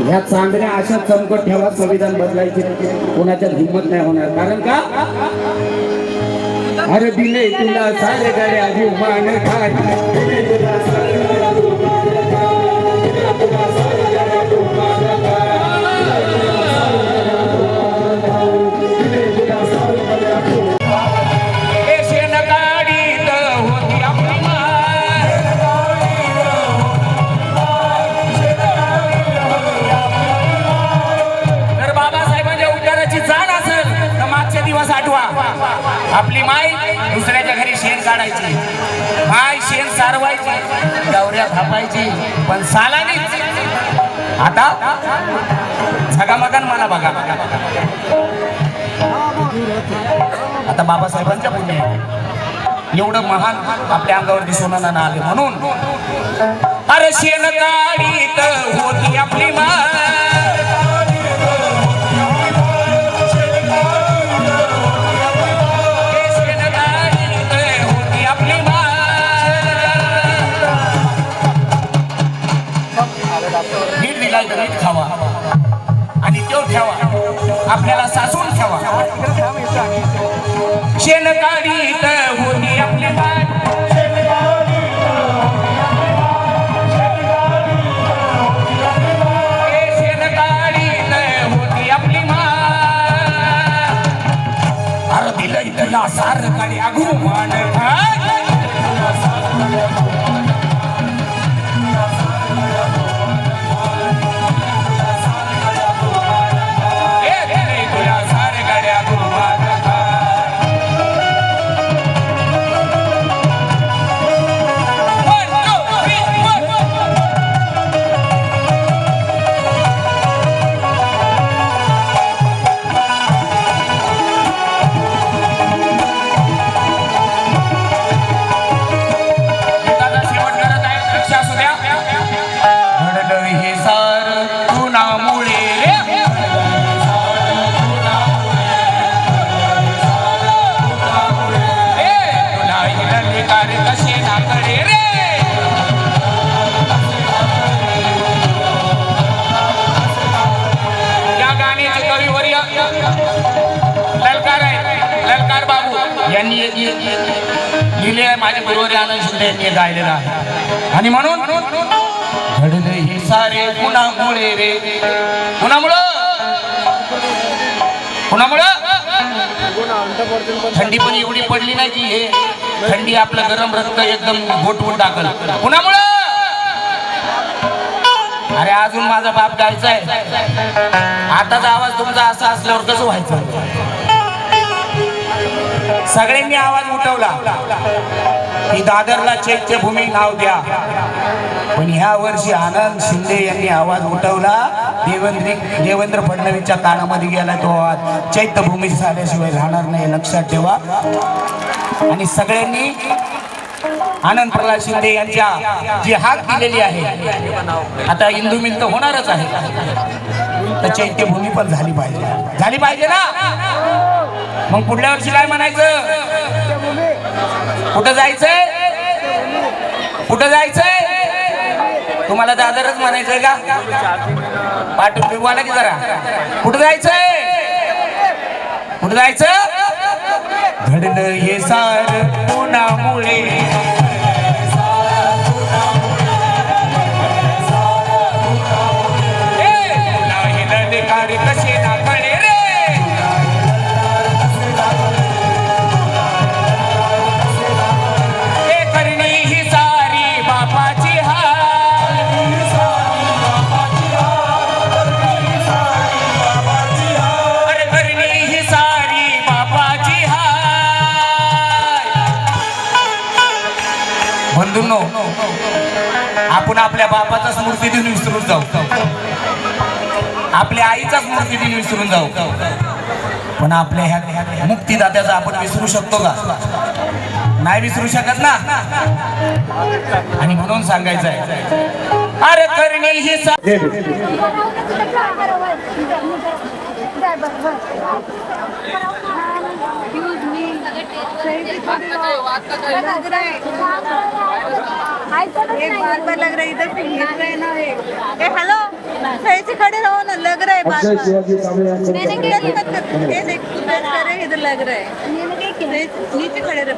या चांदण्या अशा चमकत ठेवा, संविधान बदलायचे कोणाच्यात हिंमत नाही होणार. कारण का अरे दिले तुला सारे गाड्या अभिमान आपली माय दुसऱ्याच्या घरी शेण काढायची, माय शेण सारवायची, गवऱ्या थापायची, पण सालानीच. आता झगामगान मला बघा. आता बाबासाहेबांच्या पुण्य एवढं महान आपल्या अंगावर दिसून आले म्हणून अरे शेण काढीत होती आपली माय. नीट खावा आणि तो ठेवा, आपल्याला सासून ठेवा. शेण काढीत होती आपली माय, शेण काढीत होती आपली माय. अरे दिलं तुला सार काढी अगो मान लिहिले आहे. माझे गुरुवारी आनंद शिंदे यांनी गायलेलं आहे. आणि म्हणून घडले हे सारे कुणामुळे रे, कुणामुळं, कुणामुळं. थंडी पण एवढी पडली नाही की हे थंडी आपलं गरम रक्त एकदम गोठवून टाकल. कुणामुळं. अरे अजून माझा बाप गायचा आहे. आताचा आवाज तुमचा असा असल्यावर कसं व्हायचं. सगळ्यांनी आवाज उठवला की दादरला चैत्यभूमी नाव द्या, पण ह्या वर्षी आनंद शिंदे यांनी आवाज उठवला. देवेंद्र फडणवीसच्या कानामध्ये गेला तो आवाज, चैत्यभूमी झाल्याशिवाय राहणार नाही, लक्षात ठेवा. आणि सगळ्यांनी आनंद प्रल्हाद शिंदे यांच्या जी हाक दिलेली आहे, आता इंदू मिल तर होणारच आहे, तर चैत्यभूमी पण झाली पाहिजे, झाली पाहिजे ना. मग पुढल्या वर्षी काय म्हणायचं, कुठं जायचंय, कुठं जायचंय. तुम्हाला दादरच म्हणायचंय का, पाठवून बोला की जरा, कुठं जायचंय, कुठं जायचं. घडलं हे सार कोणामुळे, कसे ना कळे रे. बंधूंनो, आपण आपल्या बापाचा स्मृती दिन विसरून जाऊ, आपल्या आईचा स्मृती दिन विसरून जाऊ, पण आपल्या ह्या मुक्तिदात्याचा आपण विसरू शकतो का. नाही विसरू शकत ना. आणि म्हणून सांगायचं आहे, अरे करणी ही एक बार लग रही इधर फिर रहे ना. हेलो ऐसे खड़े रहो ना, लग रहा है बार अक्षय बार। शिवाजी कांबळे यांचं मैंने क्या मत कर, ये देख तू बैठ कर है, इधर लग रहा है। नीचे खड़े रहे,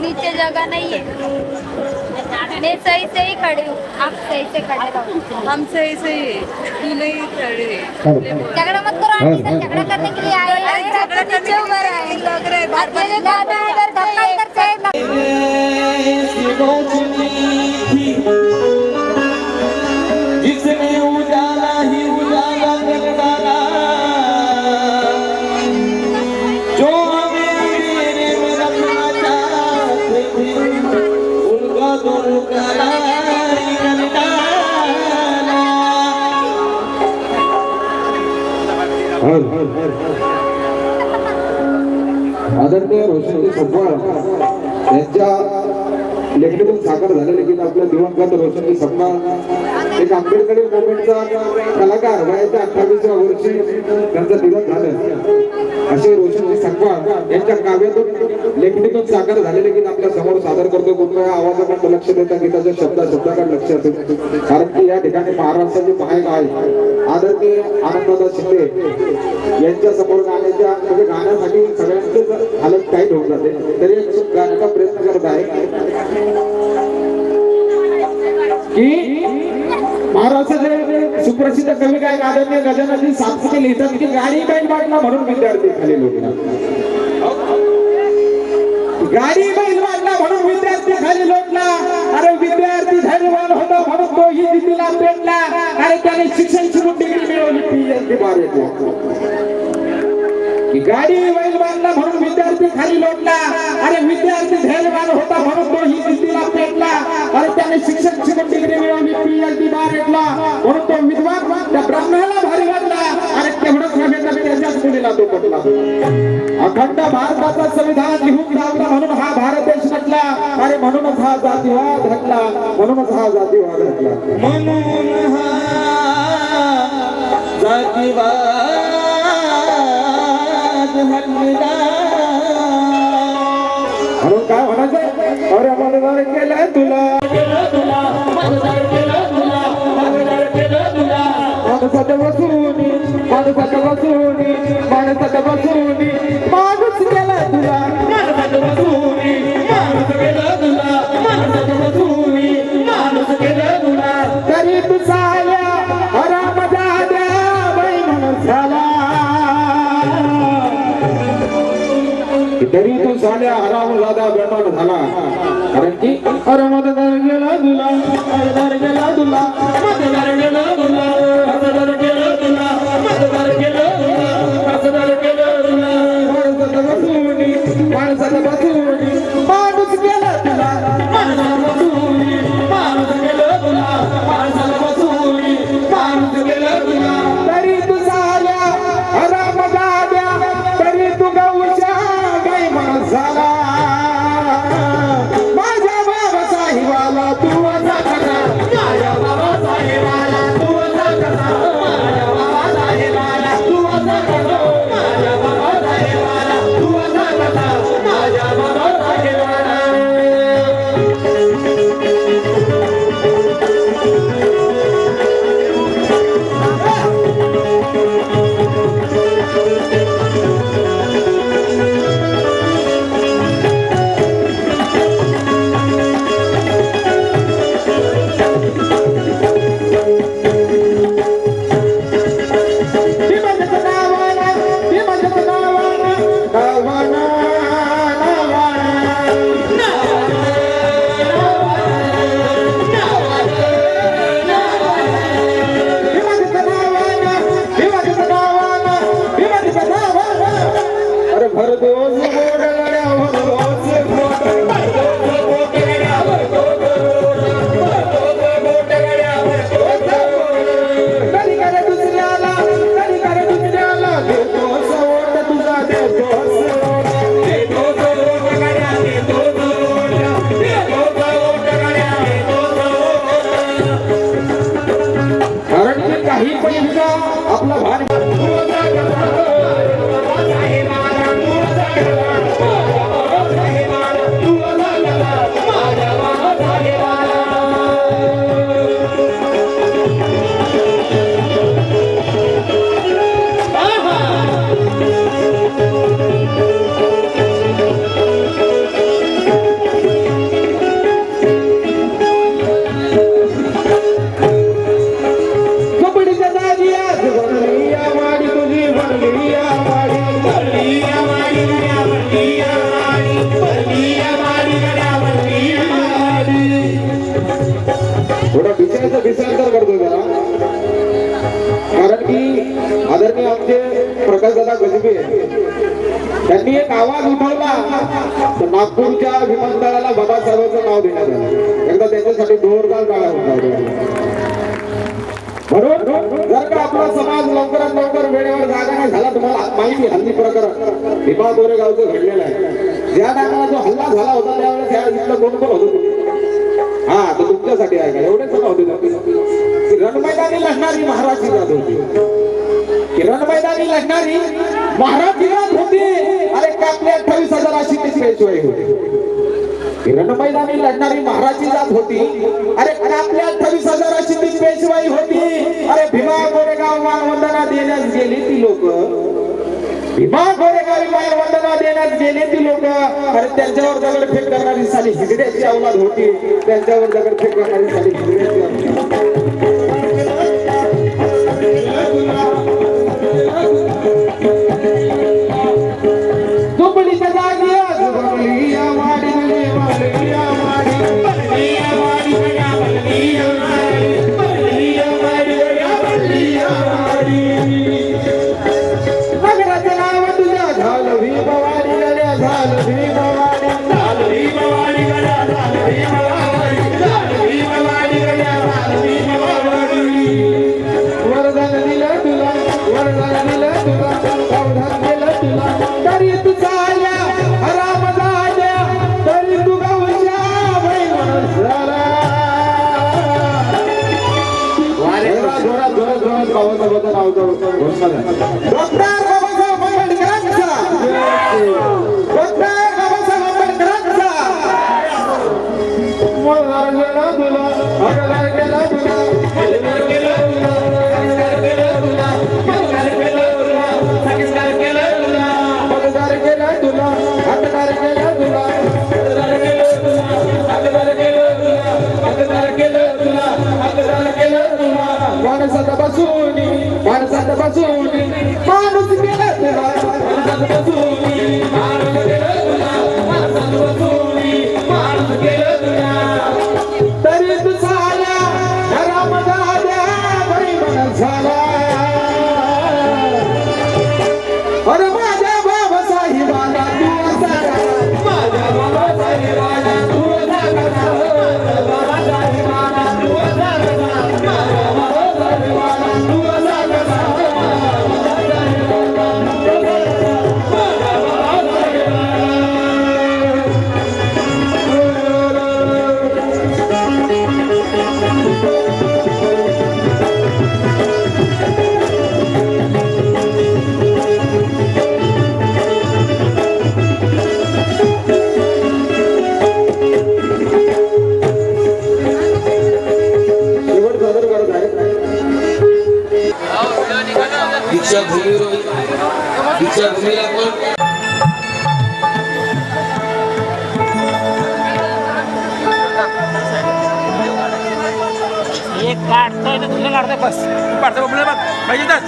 नीचे जगह नहीं है। मैं सही से ही खड़ी हूँ, आप सही से खड़े रहो। हम सही सही है, तू नहीं खड़े झगड़ा मत करो आंटी से, झगड़ा करने के लिए आए हैं। झगड़ा नीचे उभा रहा है। लग रहा है बार बार। अकेले जाना है, इधर धक्का इधर से जिसने उजाला ही उजाला कर डाला, जो हमें मेरे में रखना चाहते थे, उनका तो रुकना ही कर डाला। आदरणीय रोशनजी सपकाळ यांच्या लेखणीतून साकार झालेले गीत आपल्या दिवंगत रोशनजी सपकाळ एक आंबेडकरी मूवमेंटचा कलाकार वयाच्या 28व्या वर्षी त्यांचं निधन झालं असे रोशनजी सपकाळ यांच्या काव्यातून लेखणीतून साकार झालेले गीत आपल्या समोर सादर करतो. कुठल्या आवाजाकडे लक्ष देता गीताच्या शब्दाकडे लक्ष असेल, कारण की या ठिकाणी महाराष्ट्राचे महाग आहे आदरणीय आनंददादा शिंदे यांच्या समोर गाण्याच्या म्हणजे गाण्यासाठी सगळ्यांचीच हालत टाईट होऊन जाते, तरी एक गाण्याचा प्रयत्न करत आहे की महाराष्ट्राचे सुप्रसिद्ध कवी गायक आदरणीय गजाननजी सातपुते लिहितात की गाडी बैल वाटला म्हणून विद्यार्थी खाली लोटला, गाडी बैल वाटला म्हणून विद्यार्थी खाली लोटला. अरे विद्यार्थी धैर्यवान होता म्हणून तोही दिल्लीला पेटला. अरे त्याने शिक्षणाची डिग्री मिळवली पीएचडी बारावीला. गाडी बैल बांधला म्हणून विद्यार्थी खाली लोटला. अरे विद्यार्थी धैर्यवान होता म्हणून तोही दिल्लीला पेटला. अरे त्याने शिक्षणाची डिग्री मिळवली पीएचडी बारावीला. म्हणून तो विद्वान त्या ब्राह्मणाला भारी वाटला. अरे तेवढंच नव्हे तर त्याच्याच मुलीला तो पटला. अखंड भारताचा संविधान लिहून लावला म्हणून हा भारत देश म्हटला. अरे म्हणूनच हा जातीवाद घडला, म्हणूनच हा जातीवाद घडला, म्हणून हा जातीवाद घडला. म्हणून काय म्हणायचं, अरे मतदार केलं तुला, मतदार केलं तुला, मतदार केलं तुला, माणसाच्या बसूनी, माणसाच्या बसूनी, माणसाच्या बसूनी, माणूस केला तुला, माणसाच्या बसूनी, माणूस केलं तुला, माणसाच्या बसूनी, माणूस केलं तुला. तरी तू साल्या हराम जाद्या बाई माणूस झाला, तरी तू साल्या हराम जादा बेमान झाला. कारण की अरे मतदार गेला तुला, मतदार गेला तुला, मतदार गेला तुला, मतदार गेला तुला, मतदार गेला तुला, मतदार गेला तुला. माणसाच्या बसूनी, माणसाच्या बसूनी, माणूस गेला तुला, माणसाच्या बसूनी, माणूस गेला तुला, माणसाच्या बसूनी, माणूस गेला तुला. तरी तू साल्या हराम जाद्या, तरी तू गौशा गाई माणूस झाला. माझ्या बाबासाहेबाला तू असा कसा, माझ्या बाबासाहेबाला तू असा कसा, माझ्या बाबासाहेबाला तू असा कसा, माझ्या बाबासाहेबाला तू असा कसा, माझ्या बाबासाहेबाला. विचारायचं विचार करतो जरा, कारण की आदरणीय आमचे प्रकाशदादा गजबे त्यांनी एक आवाज उठवला तर नागपूरच्या विमानतळाला बाबासाहेबांचं नाव देण्यात आलं. एकदा त्यांच्यासाठी जोरदार टाळ्या होता. म्हणून जर का आपला समाज लवकरात लवकर वेळेवर जागा नाही झाला, तुम्हाला माहिती हल्ली प्रकरण भीमा गोरेगावचं घडलेलं आहे. ज्या टायमाला जो हल्ला झाला होता त्यावेळेस या इथलं कोण कोण होतं? हा, तर तुमच्यासाठी आहे का एवढेच होते. रणमैदानी लढणारी महाराष्ट्री जात होती. रणमैदानी लढणारी महाराष्ट्री जात होती. अरे कापले 28,000 अशी त्याची पेशवाई होती. रणमैदानी लढणारी महाराष्ट्री जात होती. अरे कापले 28,000 अशी ती पेशवाई होती. अरे भीमा गोरेगाव मानवंदना देण्यास गेली ती लोक, भीमा गोरेगावी मानवंदना देण्यात गेले ती लोक. अरे त्यांच्यावर दगडफेक करणारी साली हिजड्याची अवलाद होती. त्यांच्यावर दगडफेक करणारी साली हिजड्याची अवलाद. झोपडीच्या जागी झोपली या वाडी रे वाडी या वाडी, वाडी या वाडी या वाडी या वाडी, वाडी या वाडी या वाडी या वाडी. नगराचं नाव तुझ्या झालं भीमवाडी गड्या, झालं भीमवाडी, झालं भीमवाडी गड्या, झालं भीमवाडी, झालं भीमवाडी गड्या, झालं भीमवाडी. वरदान दिलं तुला, वरदान दिलं तुला, अवधान दिलं तुला, तरी तू चाल्या राम झाल्या, तरी तू गावच्या बैल झाला. जोरात जोरात जोरात बाबासाहेबांचं नाव घोषणा झाली. डॉक्टर बाबासाहेब आंबेडकरांचा, डॉक्टर बाबासाहेब आंबेडकरांचा. मळदार गेला तुला, अगदार गेला तुला, अगदार गेला तुला, अगदार गेला तुला, अगदार गेला तुला, संस्कार केला तुला, अगदार गेला तुला, अगदार गेला तुला, अगदार गेला तुला, अगदार गेला तुला, अगदार गेला तुला, अगदार गेला तुला. माणसात बसून, माणसात बसून माणूस गेला तुला, माणसात बसून माणूस गेला तुला, माणसात बसून माणूस गेला तुला. तरी तू झाला राम झाल्या बैल झाला. अरे माझ्या बाबासाहेबाला तू असा, माझ्या बाबासाहेबाला तू असा, बाबासाहेबाला तू असा, माझ्या बाबासाहेबाला तू असा. दीक्षाभूमीला पण एक काढतोय तर तुझं काढतोय बस काढतो बघ पाहिजेच.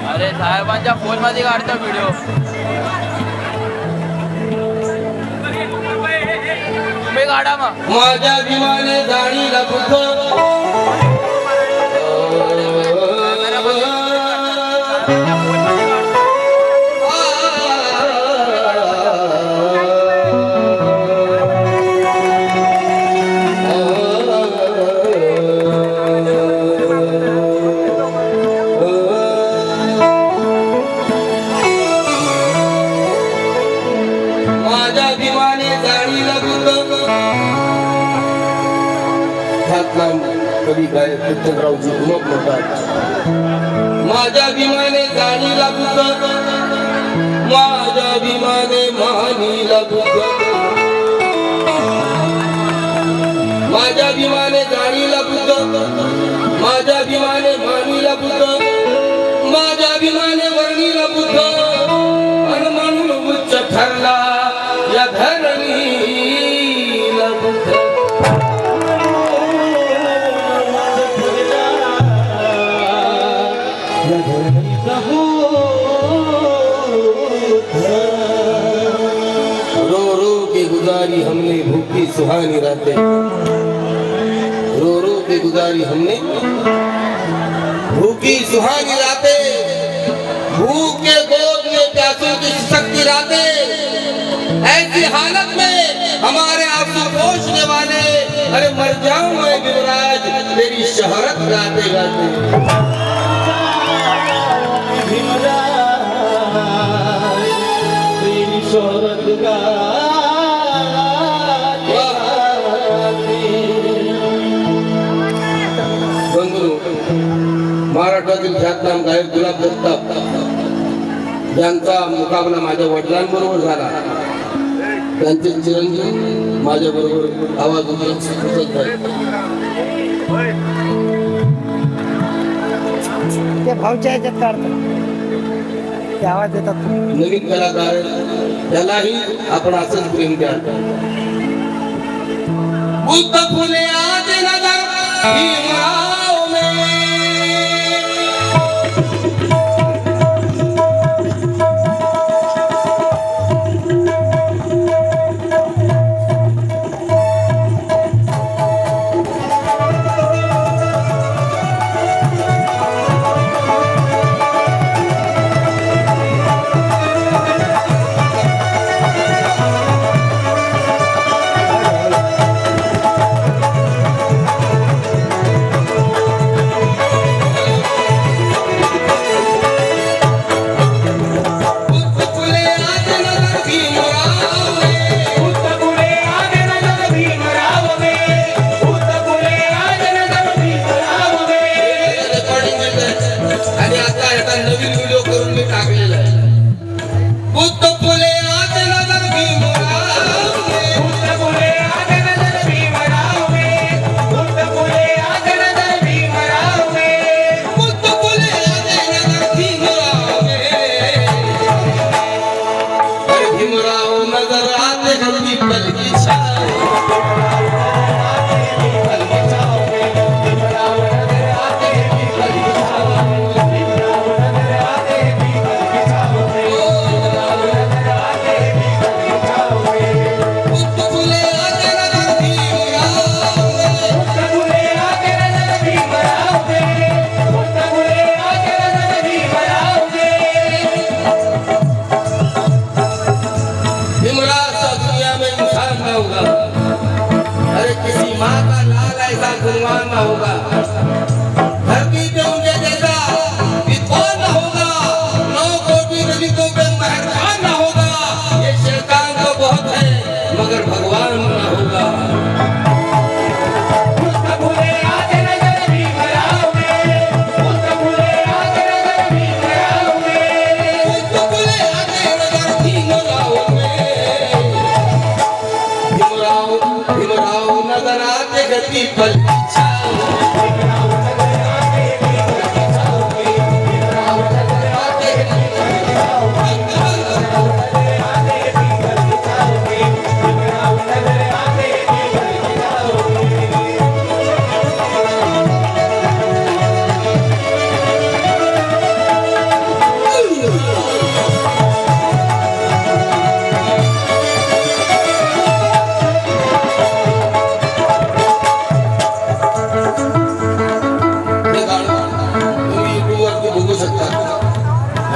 अरे साहेबांच्या फोन मध्ये काढतो व्हिडिओ. तुम्ही काढा मग. माझ्या विमाने जाणीला बुद्ध कवी गायक विठ्ठलरावजी उमप म्हणतात. माझ्या विमाने जाणीला बुद्ध, माझ्या विमाने मानीला बुद्ध, माझ्या विमाने जाणीला बुद्ध, माझ्या विमाने मानीला बुद्ध, माझ्या विमाने वर्णीला बुद्ध. भूखी सुहानी रातें रो रो के गुजारी हमने, भूखी सुहानी रातें, भूख के गोद में प्यासों की शक्ति रातें। ऐसी हालत में हमारे आंसू पोंछने वाले, अरे मर जाऊं मैं युवराज तेरी शोहरत गाते गाते। तेरी शोहरत गाते महाराष्ट्रातील ख्यातनाम गायक गुलाब दत्त यांचा मुकाबला माझ्या वडिलांबरोबर झाला। त्यांचे चिरंजीव माझ्या बरोबर आवाज उचलत आहेत। ते भाऊच्या ह्याच्यात काढतात, ते आवाज देतात. नवीन कलाकार त्यालाही आपण असंच प्रेम द्या। बुद्ध फुले आदि नगर भीमराव में,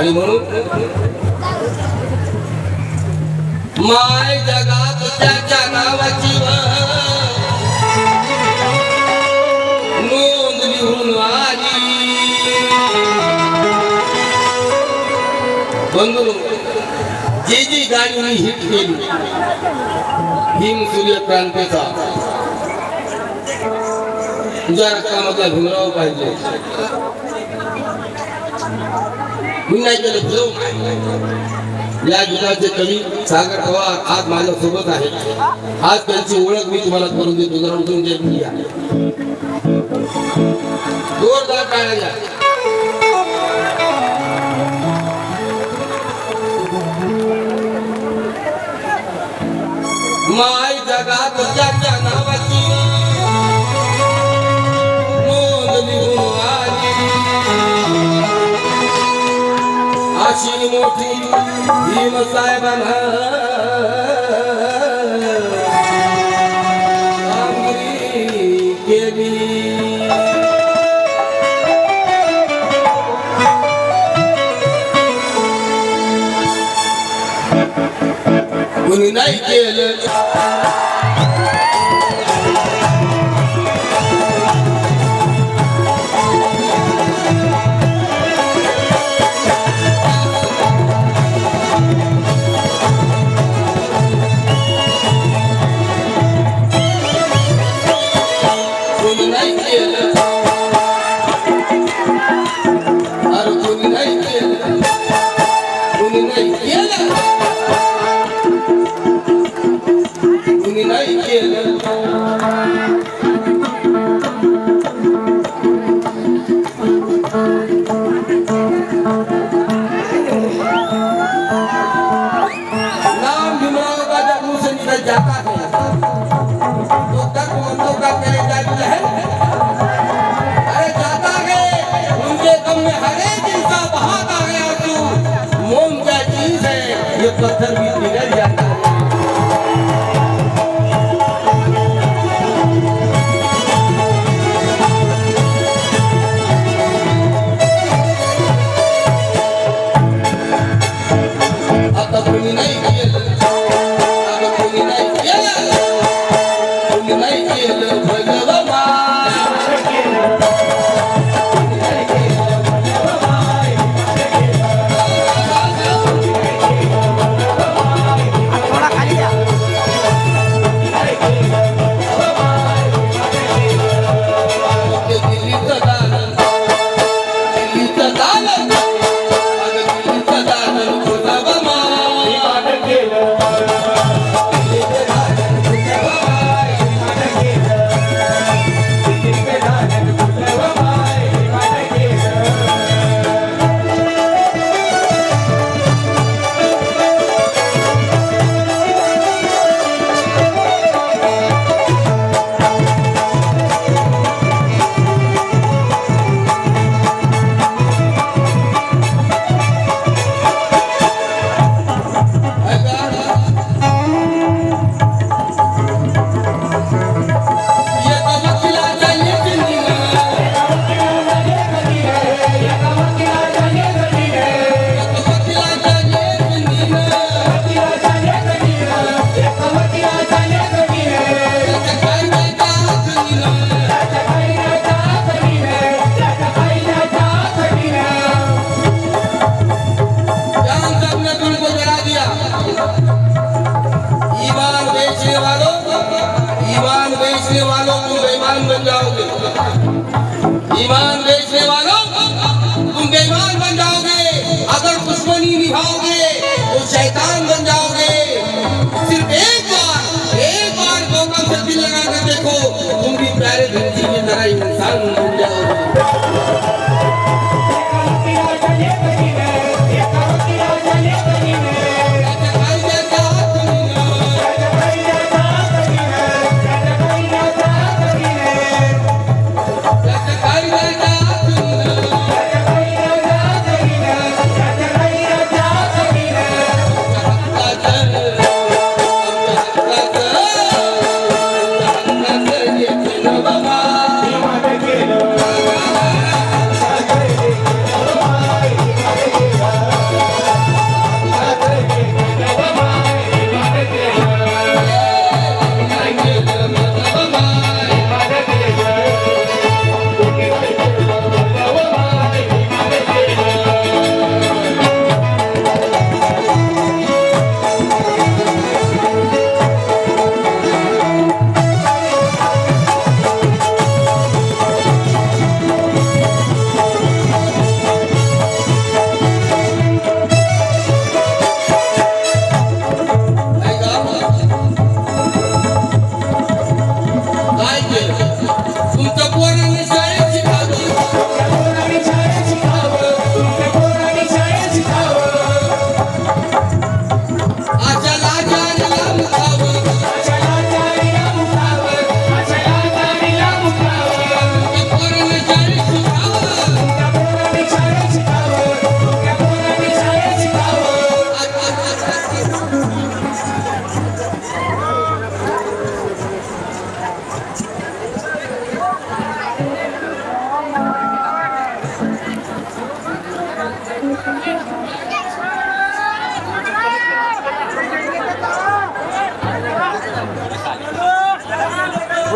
आणि म्हणून माय जगात त्याच्या नावाची नोंद लिहून आली। बंधू जी जी गाणी मी हिट केली भीम सूर्यक्रांतीचा तुझ्या रक्तामधला भीमराव पाहिजे मी नाही केलं फिरव। या गीताचे कवी सागर पवार आज माझ्या सोबत आहे। आज त्यांची ओळख मी तुम्हाला करून देतो, जरा उठून घ्या, जोरदार टाळ्या द्या। माय जगात त्याच्या नावाची नोंद लिहून आली। अशी मोठी भीम साहेबांना कुणी नाही केलं कुणी नाही केलं अरे कुणी नाही केलं कुणी नाही केलं कुणी नाही केलं नाम भीमराव का जब मुंह से निकल जाता है तो तक मंदों का तेरे जादू है अरे जाता है उनके गम में हर एक इंसान बहाता गया तू मोम क्या चीज है ये पत्थर भी पिघल जाता है आता कुणी नाही केलं आता कुणी नाही केलं कुणी नाही केलं भगवा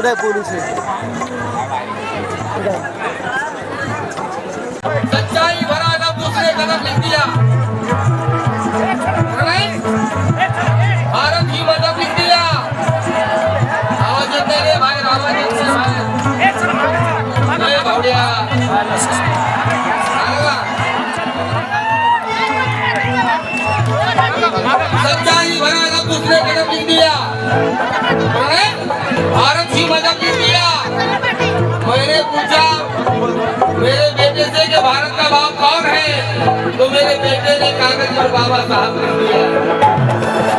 पुढे पोलीस आहे. सच्चाई भरा ना दूसरे कदम लिख दिया भारत ही मदद लिख दिया आवाज येते रे बाहेर आवाज येते बाहेर भावड्या सच्चाई भरा ना दूसरे कदम लिख दिया भारत ही मदद लिख दिया मैंने पूछा मेरे बेटे से कि भारत का बाप कौन है तो मेरे बेटे ने कागज पर बाबा साहब लिख दिया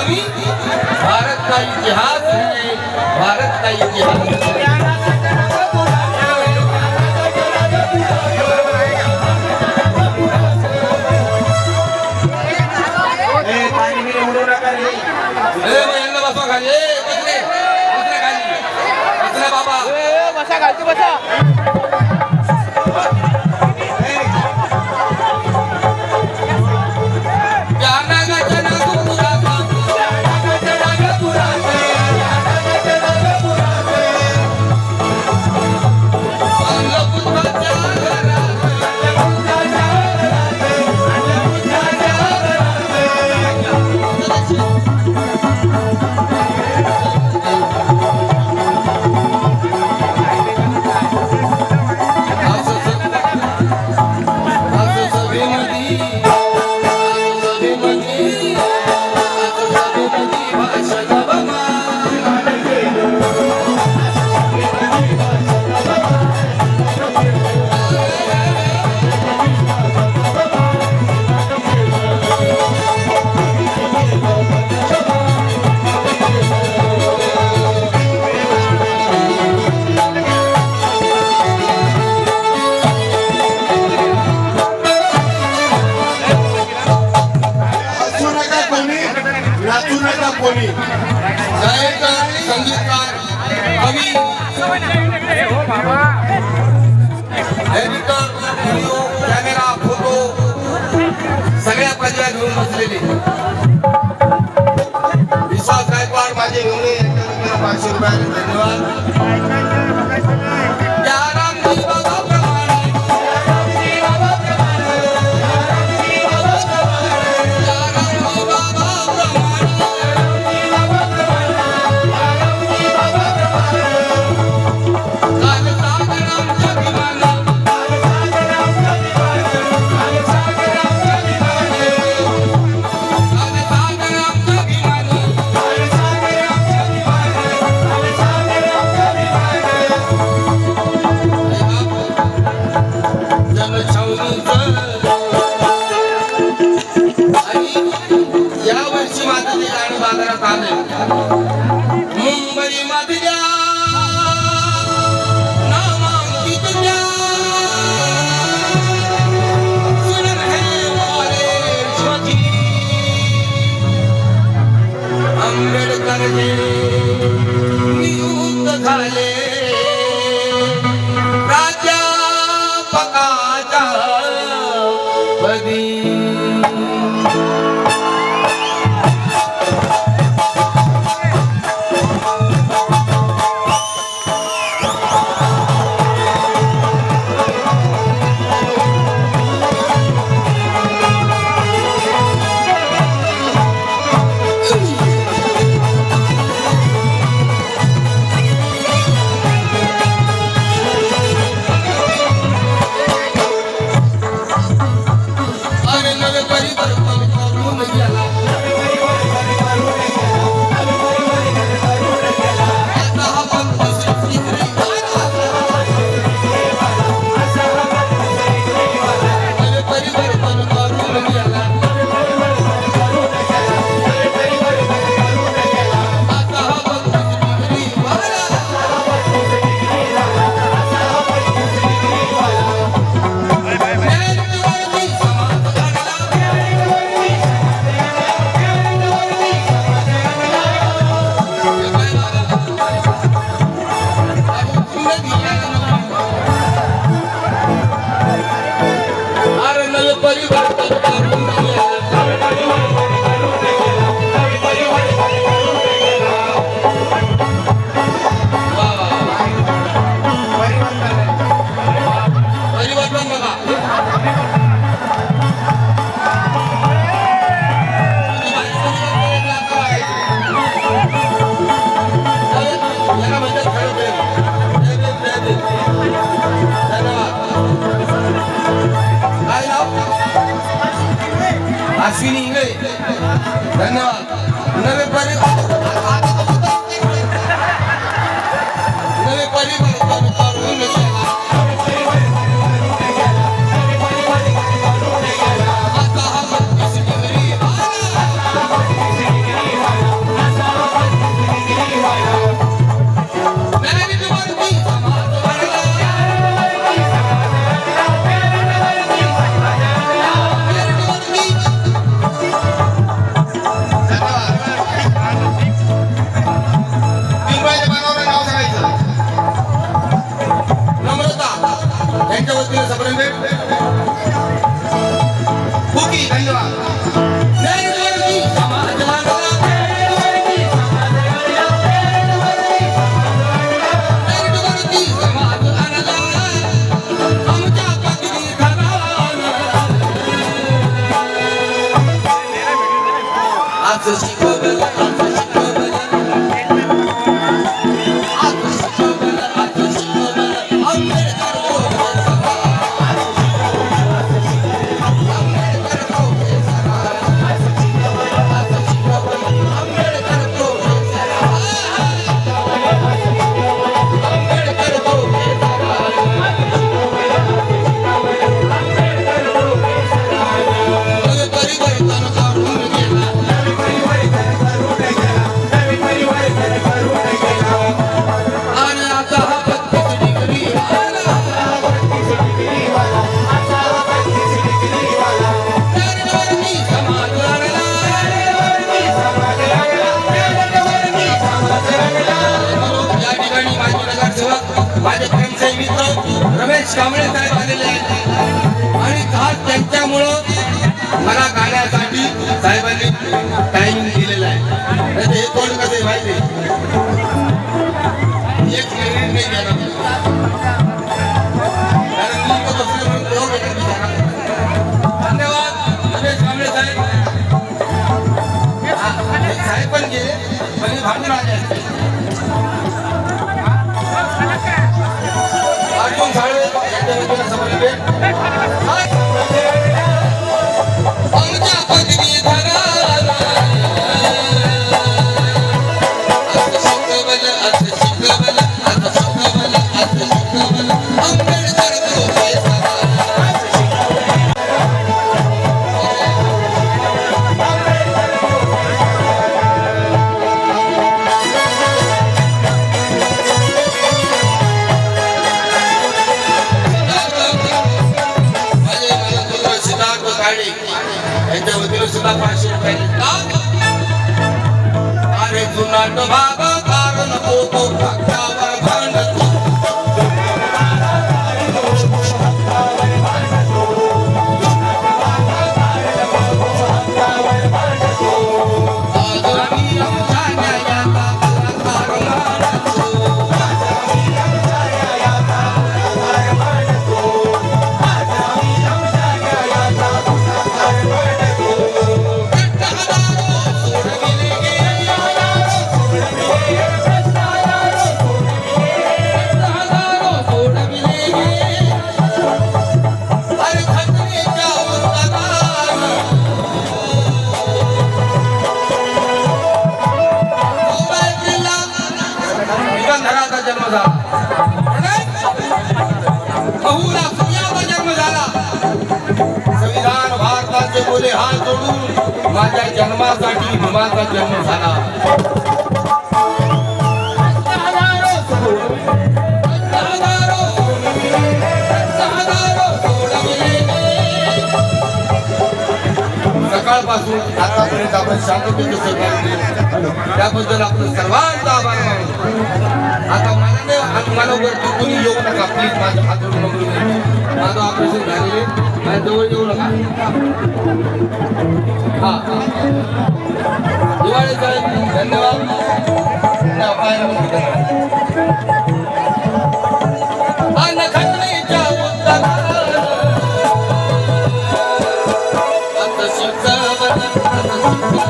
भारत का इतिहास है भारत का इतिहास बाबा बसा घालतो बसा कोणी गायक संगीतकार कवी एडिटर व्हिडिओ कॅमेरा फोटो सगळ्या प्रतिभा घेऊन बसलेले विश्वास गायकवाड माझे घेऊन 500 रुपये धन्यवाद परिवर्तन करून गेला. वा, वा, वा. परिवर्तन बघा. याला म्हणतात खरं प्रेम. धन्यवाद. काय नाव? अश्विनी इंगळे. धन्यवाद. नवे परिवर्तन करून गेला. आता हा 32 डिग्री मेहनतीवरती समाज वाढला. मेहनतीवरती. धन्यवाद. दिलबाईच्या पानावर नाव सांगायचं. नम्रता यांच्या वतीने सबरण भेट. हुकी. धन्यवाद. मेहनतीवरती समाज वाढला. मेहनतीवरती समाज आणला. आमच्या पत्नी घराला. आज शिकवलं, आज शिकवलं. आज शिकवलं, आज शिकवलं. आंबेडकर प्रोफेसर. आंबेडकर प्रोफेसर. आज शिकवलं, आंबेडकर प्रोफेसर. आंबेडकर प्रोफेसर. नवे परिवर्तन करून गेला. आणि आता हा 32 डिग्री आला. मेहनतीवरती समाज वाढला. या ठिकाणी माजी नगरसेवक माझे प्रेमचे मित्र रमेश कांबळे साहेब आलेले आहेत आणि खास त्यांच्यामुळं मला गाण्यासाठी साहेबांनी टाइम दिलेला आहे. नाही तर हे कोण कसं आहे माहिती आहे? एक मिनिट नाही गेला कारण मी तो बसलो म्हणून तो भेटत बिचारा. धन्यवाद रमेश कांबळे साहेब. साहेब पण गेले पण हे भांडून आले असते. अर्जुन साळवे यांच्या वतीने सबरण भेट. आमच्या पदवी धराला. आज शिकवलं, आज शिकवलं. आज शिकवलं, आज शिकवलं. आंबेडकर प्रोफेसर. सिद्धार्थ काळे यांच्या वतीने सुद्धा 500 रुपये देतात. अरे जुनाट भागा कारण होतो पक्षावर भांडतो. आदरणी आमच्या न्यायाचा पुरस्कार मानतो. जन्म झाला. बहुला सूर्याचा जन्म झाला. संविधान भारताचे बोले हात जोडून माझ्या जन्मासाठी भीमाचा जन्म झाला. सकाळपासून आतापर्यंत आपण शांततेने सहकार्य केले त्याबद्दल आपलं सर्वांचा आभार मानतो. आता मला वरती कुणी येऊ नका प्लीज. माझ्या हात जोडून माझं ऑपरेशन झालेले माझ्या जवळ येऊ नका. हाँ दिवाळी साहेब धन्यवाद अनखटणीच्या उत्तरानं आता शिवसावन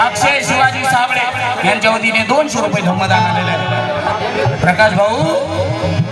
अक्षय शिवाजी साबळे यांच्या वतीने 200 रुपये धम्मदान आलेले आहे. प्रकाश भाऊ